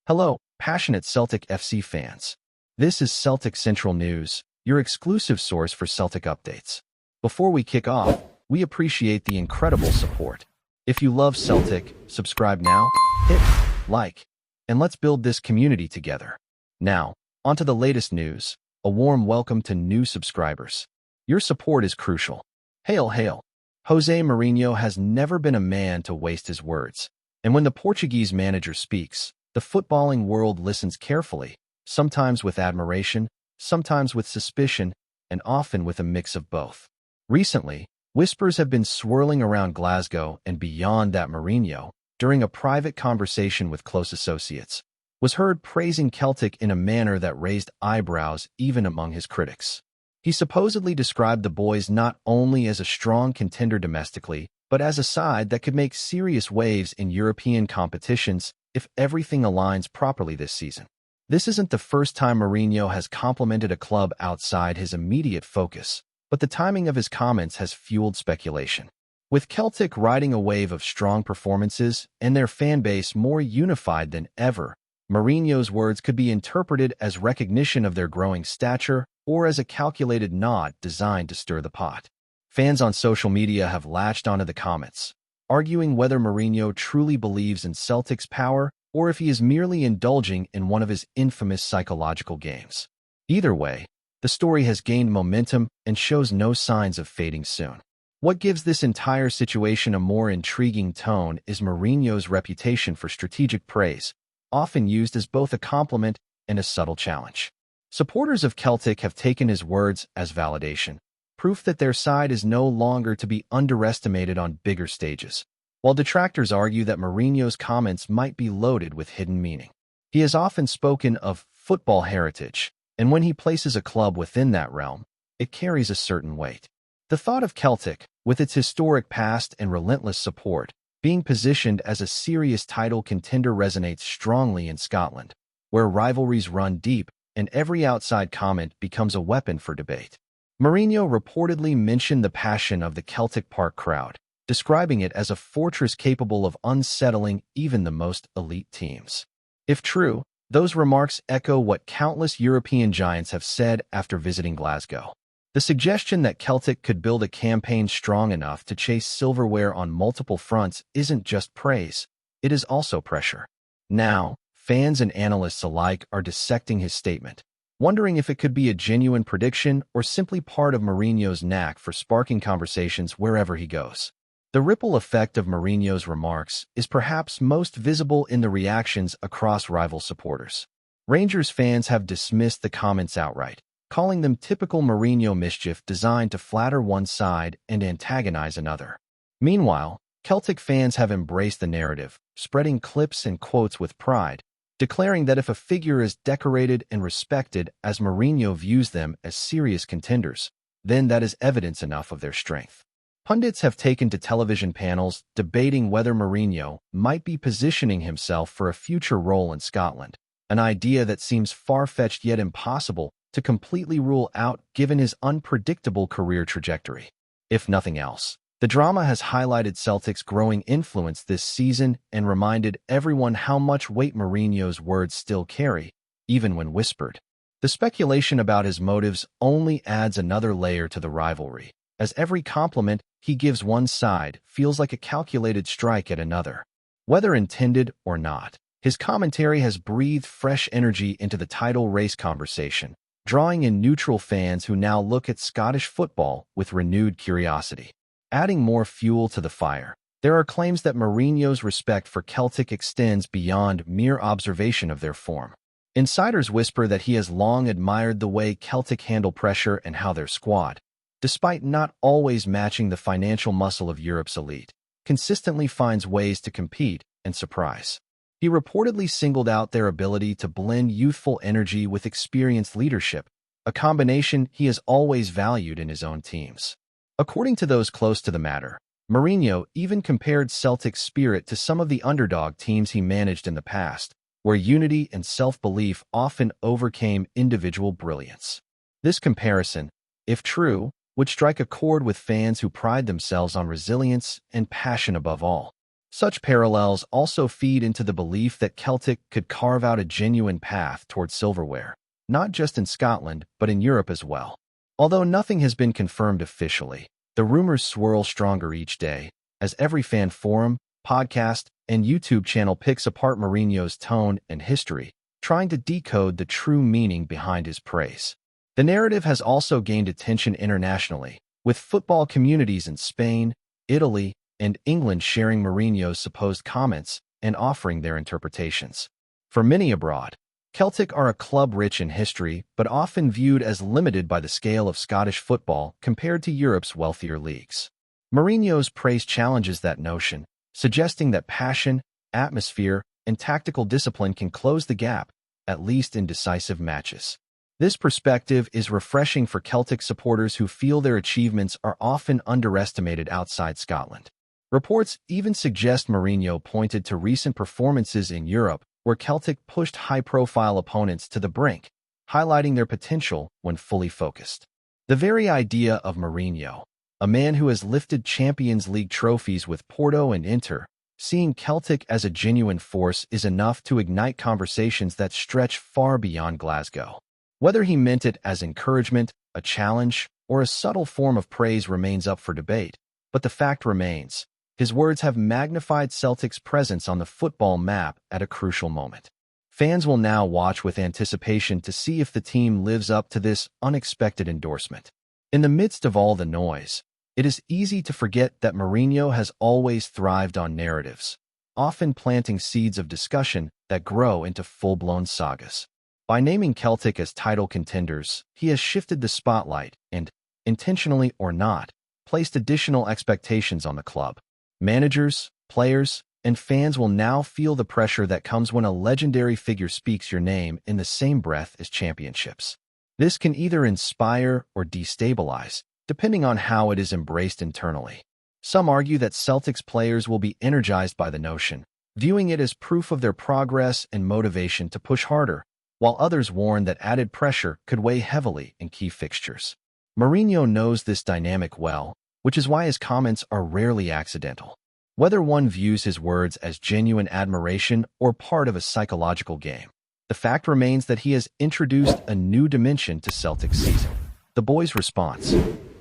Hello, passionate Celtic FC fans. This is Celtic Central News, your exclusive source for Celtic updates. Before we kick off, we appreciate the incredible support. If you love Celtic, subscribe now, hit like, and let's build this community together. Now, onto the latest news. A warm welcome to new subscribers. Your support is crucial. Hail, hail. Jose Mourinho has never been a man to waste his words. And when the Portuguese manager speaks, the footballing world listens carefully, sometimes with admiration, sometimes with suspicion, and often with a mix of both. Recently, whispers have been swirling around Glasgow and beyond that Mourinho, during a private conversation with close associates, was heard praising Celtic in a manner that raised eyebrows even among his critics. He supposedly described the boys not only as a strong contender domestically, but as a side that could make serious waves in European competitions if everything aligns properly this season. This isn't the first time Mourinho has complimented a club outside his immediate focus, but the timing of his comments has fueled speculation. With Celtic riding a wave of strong performances and their fan base more unified than ever, Mourinho's words could be interpreted as recognition of their growing stature or as a calculated nod designed to stir the pot. Fans on social media have latched onto the comments, arguing whether Mourinho truly believes in Celtic's power or if he is merely indulging in one of his infamous psychological games. Either way, the story has gained momentum and shows no signs of fading soon. What gives this entire situation a more intriguing tone is Mourinho's reputation for strategic praise, often used as both a compliment and a subtle challenge. Supporters of Celtic have taken his words as validation, proof that their side is no longer to be underestimated on bigger stages, while detractors argue that Mourinho's comments might be loaded with hidden meaning. He has often spoken of football heritage, and when he places a club within that realm, it carries a certain weight. The thought of Celtic, with its historic past and relentless support, being positioned as a serious title contender resonates strongly in Scotland, where rivalries run deep and every outside comment becomes a weapon for debate. Mourinho reportedly mentioned the passion of the Celtic Park crowd, describing it as a fortress capable of unsettling even the most elite teams. If true, those remarks echo what countless European giants have said after visiting Glasgow. The suggestion that Celtic could build a campaign strong enough to chase silverware on multiple fronts isn't just praise, it is also pressure. Now, fans and analysts alike are dissecting his statement, wondering if it could be a genuine prediction or simply part of Mourinho's knack for sparking conversations wherever he goes. The ripple effect of Mourinho's remarks is perhaps most visible in the reactions across rival supporters. Rangers fans have dismissed the comments outright, calling them typical Mourinho mischief designed to flatter one side and antagonize another. Meanwhile, Celtic fans have embraced the narrative, spreading clips and quotes with pride, declaring that if a figure is decorated and respected as Mourinho views them as serious contenders, then that is evidence enough of their strength. Pundits have taken to television panels debating whether Mourinho might be positioning himself for a future role in Scotland, an idea that seems far-fetched yet impossible to completely rule out given his unpredictable career trajectory. If nothing else, the drama has highlighted Celtic's growing influence this season and reminded everyone how much weight Mourinho's words still carry, even when whispered. The speculation about his motives only adds another layer to the rivalry, as every compliment he gives one side feels like a calculated strike at another. Whether intended or not, his commentary has breathed fresh energy into the title race conversation, drawing in neutral fans who now look at Scottish football with renewed curiosity. Adding more fuel to the fire, there are claims that Mourinho's respect for Celtic extends beyond mere observation of their form. Insiders whisper that he has long admired the way Celtic handle pressure and how their squad, despite not always matching the financial muscle of Europe's elite, consistently finds ways to compete and surprise. He reportedly singled out their ability to blend youthful energy with experienced leadership, a combination he has always valued in his own teams. According to those close to the matter, Mourinho even compared Celtic's spirit to some of the underdog teams he managed in the past, where unity and self-belief often overcame individual brilliance. This comparison, if true, would strike a chord with fans who pride themselves on resilience and passion above all. Such parallels also feed into the belief that Celtic could carve out a genuine path towards silverware, not just in Scotland, but in Europe as well. Although nothing has been confirmed officially, the rumors swirl stronger each day, as every fan forum, podcast, and YouTube channel picks apart Mourinho's tone and history, trying to decode the true meaning behind his praise. The narrative has also gained attention internationally, with football communities in Spain, Italy, and England sharing Mourinho's supposed comments and offering their interpretations. For many abroad, Celtic are a club rich in history, but often viewed as limited by the scale of Scottish football compared to Europe's wealthier leagues. Mourinho's praise challenges that notion, suggesting that passion, atmosphere, and tactical discipline can close the gap, at least in decisive matches. This perspective is refreshing for Celtic supporters who feel their achievements are often underestimated outside Scotland. Reports even suggest Mourinho pointed to recent performances in Europe where Celtic pushed high-profile opponents to the brink, highlighting their potential when fully focused. The very idea of Mourinho, a man who has lifted Champions League trophies with Porto and Inter, seeing Celtic as a genuine force is enough to ignite conversations that stretch far beyond Glasgow. Whether he meant it as encouragement, a challenge, or a subtle form of praise remains up for debate, but the fact remains, his words have magnified Celtic's presence on the football map at a crucial moment. Fans will now watch with anticipation to see if the team lives up to this unexpected endorsement. In the midst of all the noise, it is easy to forget that Mourinho has always thrived on narratives, often planting seeds of discussion that grow into full-blown sagas. By naming Celtic as title contenders, he has shifted the spotlight and, intentionally or not, placed additional expectations on the club. Managers, players, and fans will now feel the pressure that comes when a legendary figure speaks your name in the same breath as championships. This can either inspire or destabilize, depending on how it is embraced internally. Some argue that Celtic's players will be energized by the notion, viewing it as proof of their progress and motivation to push harder, while others warn that added pressure could weigh heavily in key fixtures. Mourinho knows this dynamic well, which is why his comments are rarely accidental. Whether one views his words as genuine admiration or part of a psychological game, the fact remains that he has introduced a new dimension to Celtic's season. The boys' response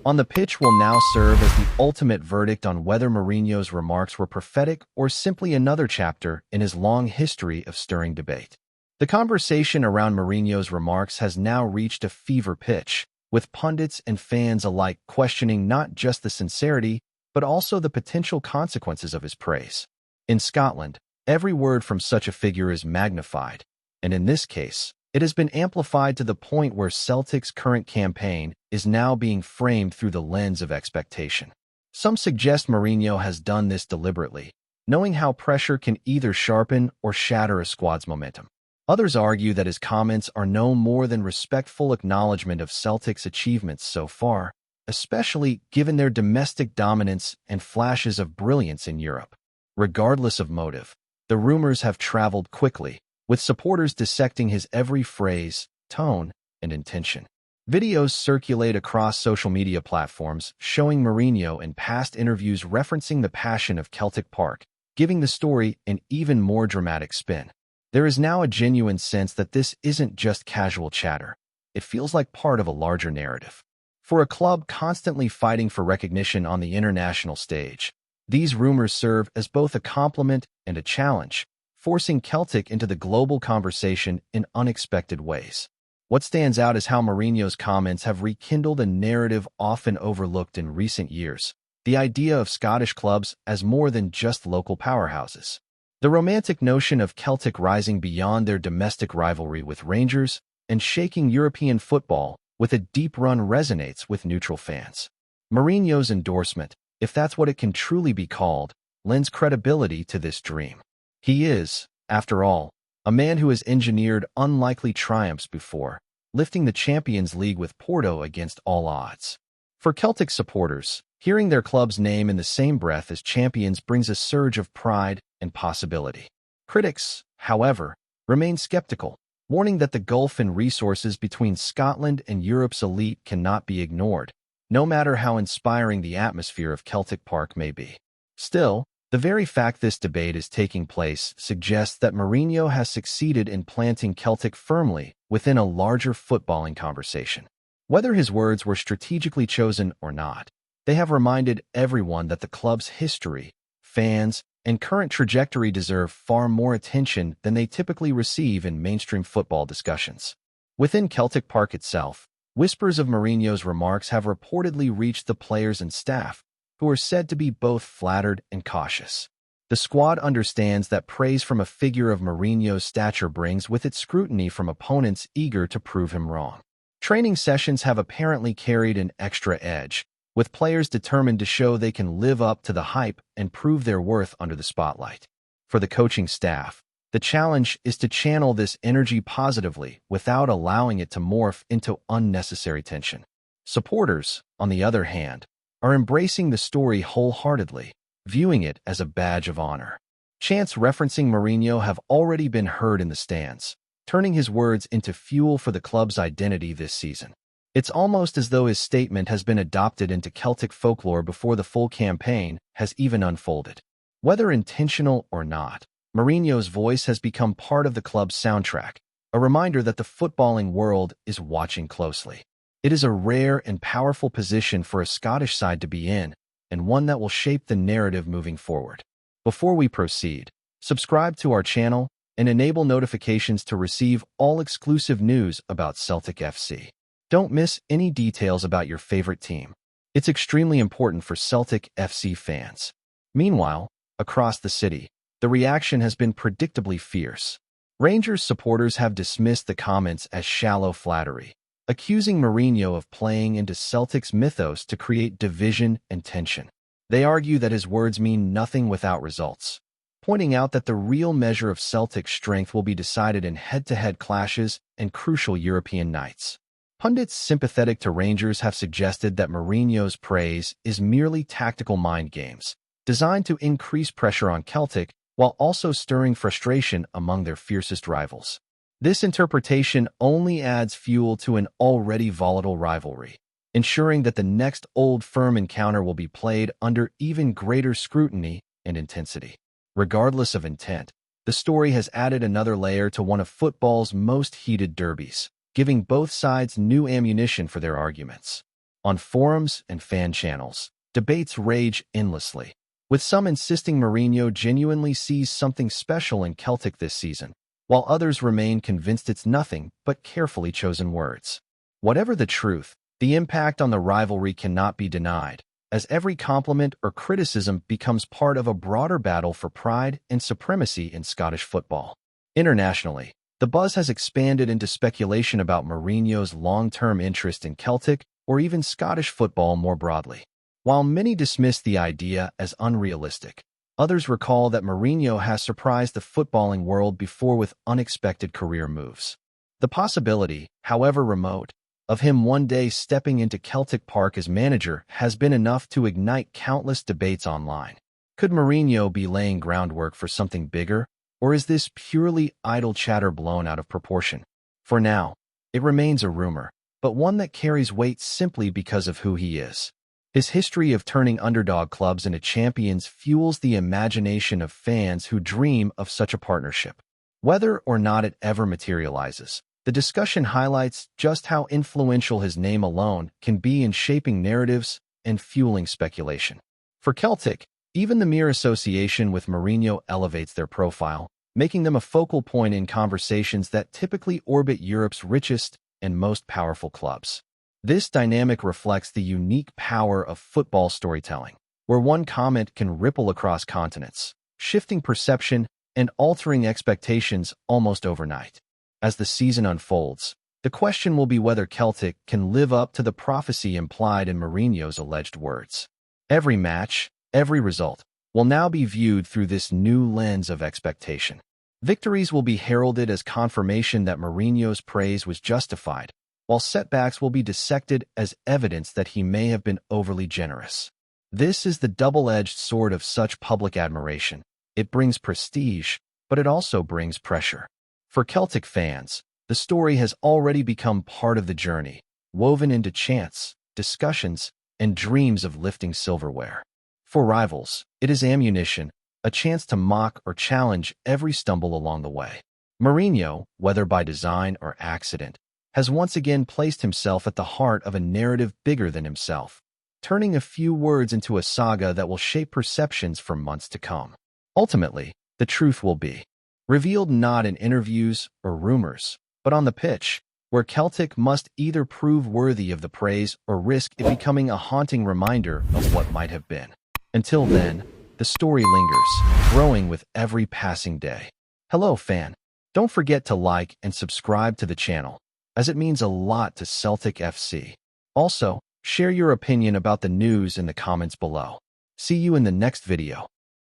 on the pitch will now serve as the ultimate verdict on whether Mourinho's remarks were prophetic or simply another chapter in his long history of stirring debate. The conversation around Mourinho's remarks has now reached a fever pitch, with pundits and fans alike questioning not just the sincerity, but also the potential consequences of his praise. In Scotland, every word from such a figure is magnified, and in this case, it has been amplified to the point where Celtic's current campaign is now being framed through the lens of expectation. Some suggest Mourinho has done this deliberately, knowing how pressure can either sharpen or shatter a squad's momentum. Others argue that his comments are no more than respectful acknowledgement of Celtic's achievements so far, especially given their domestic dominance and flashes of brilliance in Europe. Regardless of motive, the rumors have traveled quickly, with supporters dissecting his every phrase, tone, and intention. Videos circulate across social media platforms showing Mourinho in past interviews referencing the passion of Celtic Park, giving the story an even more dramatic spin. There is now a genuine sense that this isn't just casual chatter. It feels like part of a larger narrative. For a club constantly fighting for recognition on the international stage, these rumors serve as both a compliment and a challenge, forcing Celtic into the global conversation in unexpected ways. What stands out is how Mourinho's comments have rekindled a narrative often overlooked in recent years, the idea of Scottish clubs as more than just local powerhouses. The romantic notion of Celtic rising beyond their domestic rivalry with Rangers and shaking European football with a deep run resonates with neutral fans. Mourinho's endorsement, if that's what it can truly be called, lends credibility to this dream. He is, after all, a man who has engineered unlikely triumphs before, lifting the Champions League with Porto against all odds. For Celtic supporters, hearing their club's name in the same breath as champions brings a surge of pride and possibility. Critics, however, remain skeptical, warning that the gulf in resources between Scotland and Europe's elite cannot be ignored, no matter how inspiring the atmosphere of Celtic Park may be. Still, The very fact this debate is taking place suggests that Mourinho has succeeded in planting Celtic firmly within a larger footballing conversation. Whether his words were strategically chosen or not, they have reminded everyone that the club's history, fans, and current trajectory deserve far more attention than they typically receive in mainstream football discussions. Within Celtic Park itself, whispers of Mourinho's remarks have reportedly reached the players and staff, who are said to be both flattered and cautious. The squad understands that praise from a figure of Mourinho's stature brings with it scrutiny from opponents eager to prove him wrong. Training sessions have apparently carried an extra edge, with players determined to show they can live up to the hype and prove their worth under the spotlight. For the coaching staff, the challenge is to channel this energy positively without allowing it to morph into unnecessary tension. Supporters, on the other hand, are embracing the story wholeheartedly, viewing it as a badge of honor. Chants referencing Mourinho have already been heard in the stands, turning his words into fuel for the club's identity this season. It's almost as though his statement has been adopted into Celtic folklore before the full campaign has even unfolded. Whether intentional or not, Mourinho's voice has become part of the club's soundtrack, a reminder that the footballing world is watching closely. It is a rare and powerful position for a Scottish side to be in, and one that will shape the narrative moving forward. Before we proceed, subscribe to our channel and enable notifications to receive all exclusive news about Celtic FC. Don't miss any details about your favorite team. It's extremely important for Celtic FC fans. Meanwhile, across the city, the reaction has been predictably fierce. Rangers supporters have dismissed the comments as shallow flattery, accusing Mourinho of playing into Celtic's mythos to create division and tension. They argue that his words mean nothing without results, pointing out that the real measure of Celtic's strength will be decided in head-to-head clashes and crucial European nights. Pundits sympathetic to Rangers have suggested that Mourinho's praise is merely tactical mind games, designed to increase pressure on Celtic while also stirring frustration among their fiercest rivals. This interpretation only adds fuel to an already volatile rivalry, ensuring that the next Old Firm encounter will be played under even greater scrutiny and intensity. Regardless of intent, the story has added another layer to one of football's most heated derbies, giving both sides new ammunition for their arguments. On forums and fan channels, debates rage endlessly, with some insisting Mourinho genuinely sees something special in Celtic this season, while others remain convinced it's nothing but carefully chosen words. Whatever the truth, the impact on the rivalry cannot be denied, as every compliment or criticism becomes part of a broader battle for pride and supremacy in Scottish football. Internationally, the buzz has expanded into speculation about Mourinho's long-term interest in Celtic or even Scottish football more broadly. While many dismiss the idea as unrealistic, others recall that Mourinho has surprised the footballing world before with unexpected career moves. The possibility, however remote, of him one day stepping into Celtic Park as manager has been enough to ignite countless debates online. Could Mourinho be laying groundwork for something bigger, or is this purely idle chatter blown out of proportion? For now, it remains a rumor, but one that carries weight simply because of who he is. His history of turning underdog clubs into champions fuels the imagination of fans who dream of such a partnership. Whether or not it ever materializes, the discussion highlights just how influential his name alone can be in shaping narratives and fueling speculation. For Celtic, even the mere association with Mourinho elevates their profile, making them a focal point in conversations that typically orbit Europe's richest and most powerful clubs. This dynamic reflects the unique power of football storytelling, where one comment can ripple across continents, shifting perception and altering expectations almost overnight. As the season unfolds, the question will be whether Celtic can live up to the prophecy implied in Mourinho's alleged words. Every match, every result, will now be viewed through this new lens of expectation. Victories will be heralded as confirmation that Mourinho's praise was justified, while setbacks will be dissected as evidence that he may have been overly generous. This is the double-edged sword of such public admiration. It brings prestige, but it also brings pressure. For Celtic fans, the story has already become part of the journey, woven into chants, discussions, and dreams of lifting silverware. For rivals, it is ammunition, a chance to mock or challenge every stumble along the way. Mourinho, whether by design or accident, has once again placed himself at the heart of a narrative bigger than himself, turning a few words into a saga that will shape perceptions for months to come. Ultimately, the truth will be revealed not in interviews or rumors, but on the pitch, where Celtic must either prove worthy of the praise or risk it becoming a haunting reminder of what might have been. Until then, the story lingers, growing with every passing day. Hello, fan. Don't forget to like and subscribe to the channel, as it means a lot to Celtic FC. Also, share your opinion about the news in the comments below. See you in the next video.